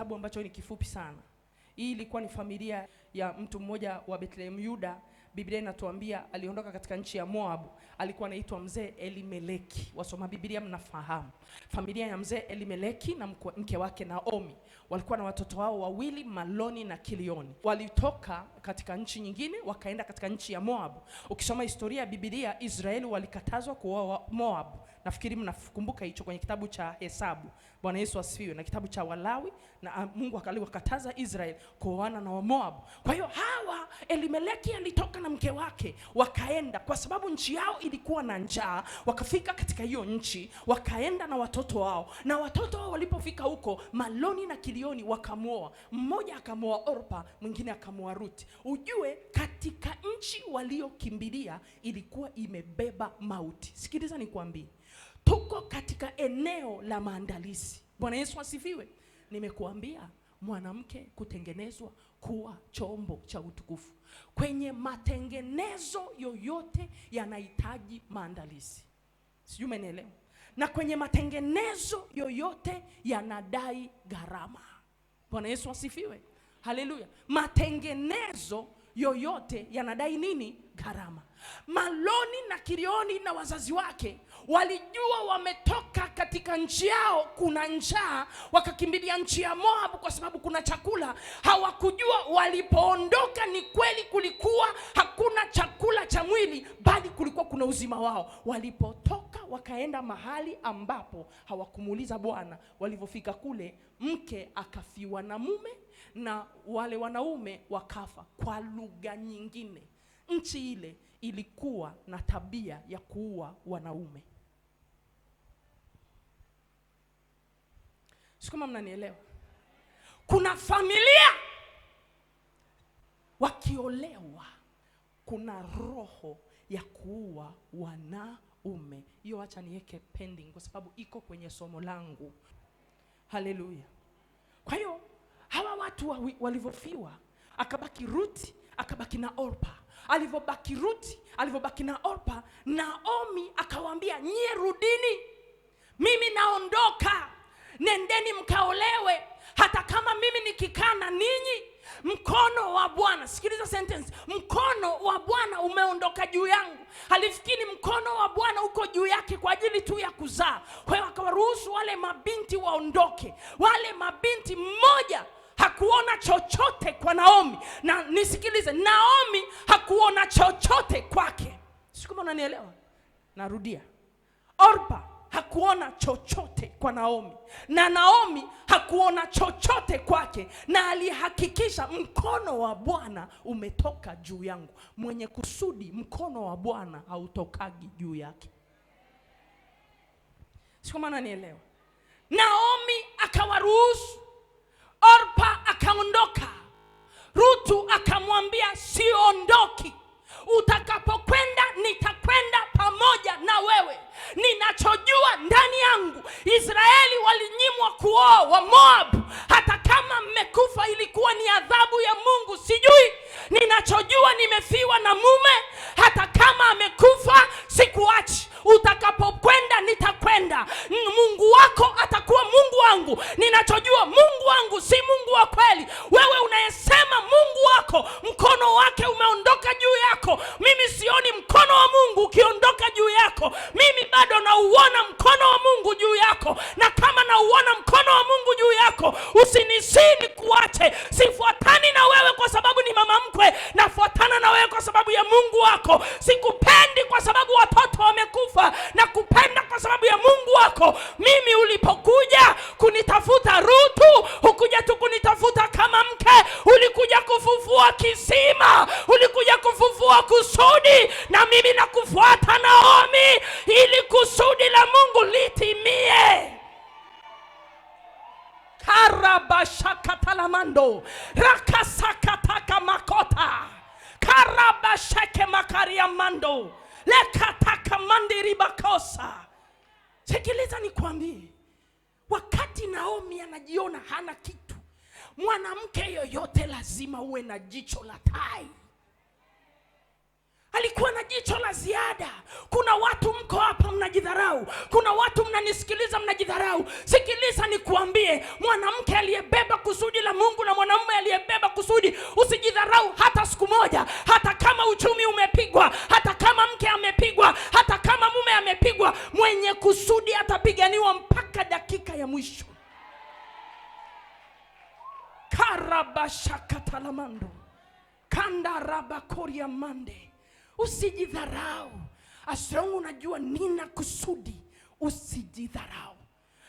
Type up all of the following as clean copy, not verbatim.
kitabu ambacho ni kifupi sana. Hii ilikuwa ni familia ya mtu mmoja wa Bethlehem Yuda. Biblia inatuambia aliondoka katika nchi ya Moab. Alikuwa anaitwa mzee Elimeleki. Wasoma Biblia mnafahamu. Familia ya mzee Elimeleki na mke wake Naomi walikuwa na watoto wao wawili, Maloni na Kilioni. Walitoka katika nchi nyingine wakaenda katika nchi ya Moab. Ukisoma historia ya Biblia, Israeli walikatazwa kuoa Moab. Nafikiri mnakumbuka hicho kwenye kitabu cha Hesabu. Bwana Yesu asifiwe. Na kitabu cha Walawi, na Mungu akaliwakataza Israeli kuoana na Moab. Kwa hiyo hawa Elimeleki alitoka na mke wake wakaenda, kwa sababu nchi yao ilikuwa na njaa. Wakafika katika hiyo nchi, wakaenda na watoto wao, na watoto wao walipofika huko, Maloni na Kilioni wakamuoa. Mmoja akamuoa Orpa, mwingine akamuoa Ruti. Ujue katika nchi waliokimbilia ilikuwa imebeba mauti. Sikiliza nikwambie, tuko katika eneo la maandalizi. Bwana Yesu asifiwe. Nimekuambia mwanamke kutengenezwa kuwa chombo cha utukufu. Kwenye matengenezo yoyote yanahitaji maandalizi. Sijui umenielewa? Na kwenye matengenezo yoyote yanadai gharama. Bwana Yesu asifiwe. Haleluya. Matengenezo yoyote yanadai nini? Gharama. Maloni na Kilioni na wazazi wake walijua wametoka katika nchi yao kuna njaa, wakakimbilia nchi ya Moab kwa sababu kuna chakula. Hawakujua walipoondoka ni kweli kulikuwa hakuna chakula cha mwili, bali kulikuwa kuna uzima wao. Walipotoka wakaenda mahali ambapo hawakumuuliza Bwana. Walipofika kule, mke akafiwa na mume na wale wanaume wakafa. Kwa lugha nyingine, nchi ile ilikuwa na tabia ya kuua wanaume. Sikuma mnanielewa? Kuna familia wakiolewa kuna roho ya kuua wanaume. Hiyo acha niweke pending kwa sababu iko kwenye somo langu. Haleluya. Kwa hiyo hawa watu walivyofiwa, akabaki Ruti, akabaki na Orpa. Alivyobaki Ruti, alivyobaki na Orpa, Naomi akawaambia, nyie rudini, mimi naondoka, nendeni mkaolewe. Hata kama mimi nikikaa na ninyi, mkono wa Bwana, sikiliza sentence, mkono wa Bwana umeondoka juu yangu. Alifikiri mkono wa Bwana uko juu yake kwa ajili tu ya kuzaa. Kwa hiyo akawaruhusu wale mabinti waondoke. Wale mabinti, mmoja hakuona chochote kwa Naomi, na nisikilize, Naomi hakuona chochote kwake. Sikuma unanielewa? Narudia. Orpa hakuona chochote kwa Naomi, na Naomi hakuona chochote kwake, na alihakikisha mkono wa Bwana umetoka juu yangu. Mwenye kusudi mkono wa Bwana hautokagi juu yake. Sikuma unanielewa? Naomi akawaruhusu, Orpa akaondoka. Rutu akamwambia, siondoki, utakapokwenda nitakwenda pamoja na wewe. Ninachojua ndani yangu, Israeli walinyimwa kuoa wa Moab. Hata kama mmekufa ilikuwa ni adhabu ya Mungu, sijui. Ninachojua nimefiwa na mume, hata kama amekufa sikuachi. Utakapokwenda nitakwenda. Mungu wako atakuwa Mungu wangu. Ninachojua Mungu wangu si Mungu wa kweli. Wewe unayesema Mungu wako mkono wake umeondoka juu yako, mimi sioni mkono wa Mungu ukiondoka juu yako. Mimi bado nauona mkono wa Mungu juu yako, na kama nauona mkono wa Mungu juu yako, usinisini kuache. Sifuatani na wewe kwa sababu ni mama mkwe, nafuatana na wewe kwa sababu ya Mungu wako. Sikupendi kwa sababu watoto wamekufa, na kupenda kwa sababu ya Mungu wako. Mimi ulipokuja kunitafuta Rutu, hukuja tu kunitafuta kama mke, ulikuja kufufua kisima, ulikuja kufufua kusudi, na mimi nakufuata Naomi ili kusudi la Mungu litimie. Karabashakatalamando rakasakataka makota karabashake makariamando lekataka mandiribakosa. Sikiliza nikwambie, wakati Naomi anajiona hana kitu, mwanamke yoyote lazima uwe na jicho la tai. Alikuwa na jicho la ziada. Kuna watu mko hapa mnajidharau. mnajidharau. Kuna watu mnanisikiliza mnajidharau. Sikiliza nikuambie, mwanamke aliyebeba kusudi la Mungu na mwanamume aliyebeba kusudi, usijidharau hata siku moja. Hata kama uchumi umepigwa, hata kama mke amepigwa, hata kama mume amepigwa, mwenye kusudi atapiganiwa mpaka dakika ya mwisho. Karabashakatalamando kanda rabakoria mande. Usijidharau. Asongu unajua nina kusudi, usijidharau.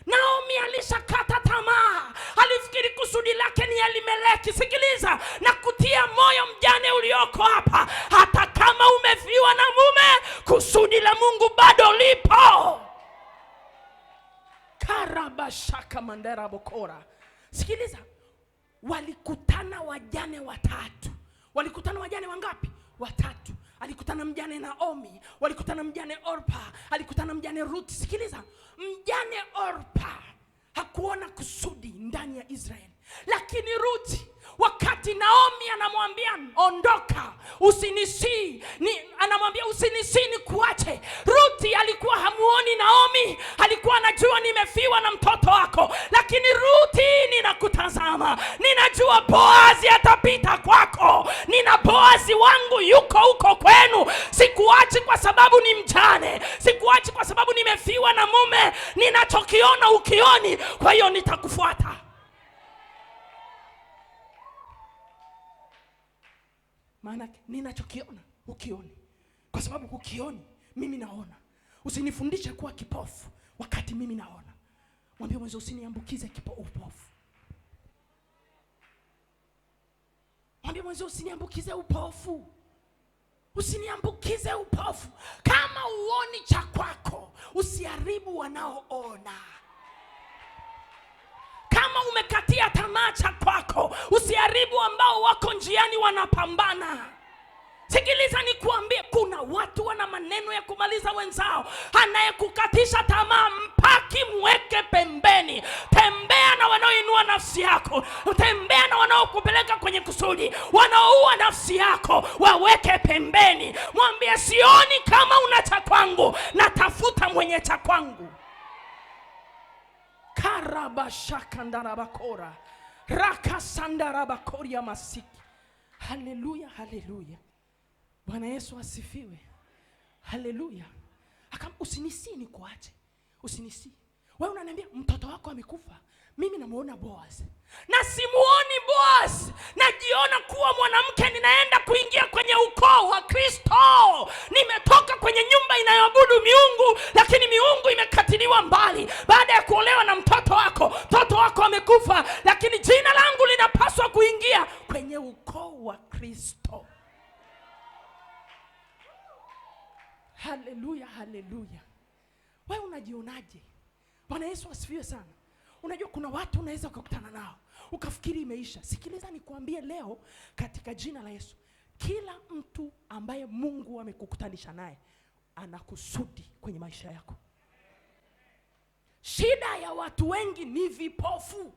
Naomi alishakata tamaa. Alifikiri kusudi lake ni Elimeleki. Sikiliza na kutia moyo mjane ulioko hapa, hata kama umefiwa na mume, kusudi la Mungu bado lipo. Karabashaka mandera bokora. Sikiliza, walikutana wajane watatu. Walikutana wajane wangapi? Watatu. Alikutana mjane Naomi, walikutana mjane Orpa, alikutana mjane Ruth. Sikiliza, mjane Orpa hakuona kusudi ndani ya Israeli, lakini Ruth, wakati Naomi anamwambia ondoka, usinisi, anamwambia usinisi ni kuache, Ruth alikuwa hamuoni Naomi, alikuwa anajua nimefiwa na mtoto wako, lakini Ruth, ninakutazama, ninajua Boazi atapita kwako, nina Boazi wangu yuko huko kwenu, sikuachi kwa sababu ni mjane, sikuachi kwa sababu nimefiwa na mume, ninachokiona ukioni, kwa hiyo nitakufuata. Maana ninachokiona ukioni, kwa sababu ukioni mimi naona. Usinifundishe kuwa kipofu wakati mimi naona. Mwambie mwenzo usiniambukize upofu. Mwambie mwenzo usiniambukize upofu. Usiniambukize upofu. Kama uoni cha kwako, usiharibu wanaoona. Kama umekatia tamaa cha kwako, usiharibu ambao wako njiani wanapambana. Sikiliza nikuambie, kuna watu wana maneno ya kumaliza wenzao. Anayekukatisha tamaa, mpaki mweke pembeni. Tembea na wanaoinua nafsi yako. Tembea na wanaokupeleka kwenye kusudi. Wanaoua nafsi yako, waweke pembeni. Mwambie sioni kama una cha kwangu, natafuta mwenye cha kwangu. Karabashakandarabakora rakasandarabakoria masiki. Haleluya, haleluya. Bwana Yesu asifiwe. Haleluya. Usinisi ni kuache. Usinisi. Wewe unaniambia mtoto wako amekufa. Mimi namuona Boaz. Na simuoni Boaz. Najiona kuwa mwanamke ninaenda kuingia kwenye ukoo wa Kristo. Nimetoka kwenye nyumba inayoabudu miungu, lakini miungu imekatiliwa mbali. Baada ya kuolewa na mtoto wako amekufa, lakini jina langu linapaswa kuingia kwenye ukoo wa Kristo. Haleluya, haleluya. Wewe unajionaje? Bwana Yesu asifiwe sana. Unajua kuna watu unaweza kukutana nao ukafikiri imeisha. Sikiliza nikuambie leo katika jina la Yesu, kila mtu ambaye Mungu amekukutanisha naye ana kusudi kwenye maisha yako. Shida ya watu wengi ni vipofu.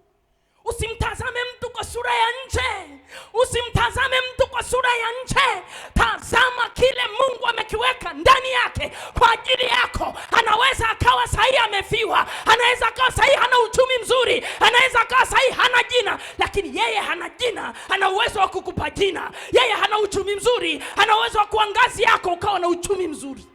Usimtazame mtu kwa sura ya nje. Usimtazame mtu kwa sura ya nje. Tazama kile Mungu amekiweka ndani yake kwa ajili yako. Anaweza akawa sahi amefiwa. Anaweza akawa sahi hana uchumi mzuri. Anaweza akawa sahi hana jina. Lakini yeye hana jina. Ana uwezo wa kukupa jina. Yeye hana uchumi mzuri. Ana uwezo wa kuangazi yako ukawa na uchumi mzuri.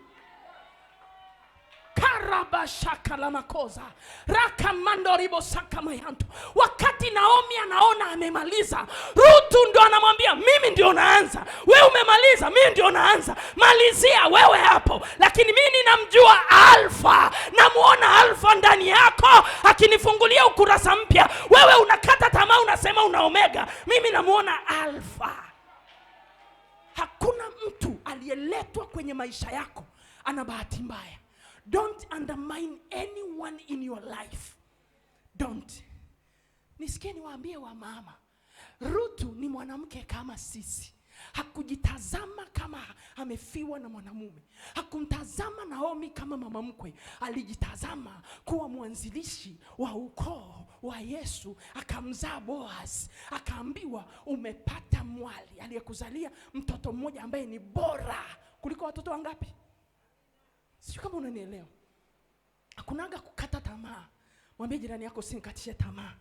Karabashaka la makoza rakamando ribo saka mayanto. Wakati Naomi anaona amemaliza, Ruth ndo anamwambia mimi ndio naanza. Wewe umemaliza, mimi ndio naanza. Malizia wewe hapo. Lakini mimi ninamjua Alfa. Namuona Alfa ndani yako akinifungulia ukurasa mpya. Wewe unakata tamaa, unasema una Omega. Mimi namuona Alfa. Hakuna mtu aliyeletwa kwenye maisha yako ana bahati mbaya. Don't undermine anyone in your life. Don't. Nisikie niwaambie wa mama, Ruth ni mwanamke kama sisi. Hakujitazama kama amefiwa na mwanamume. Hakumtazama Naomi kama mama mkwe. Alijitazama kuwa mwanzilishi wa ukoo wa Yesu. Akamzaa Boaz. Akaambiwa umepata mwali aliyekuzalia mtoto mmoja ambaye ni bora kuliko watoto wangapi? Sio kama unanielewa. Hakunaga kukata tamaa. Mwambie jirani yako, usinikatishe tamaa.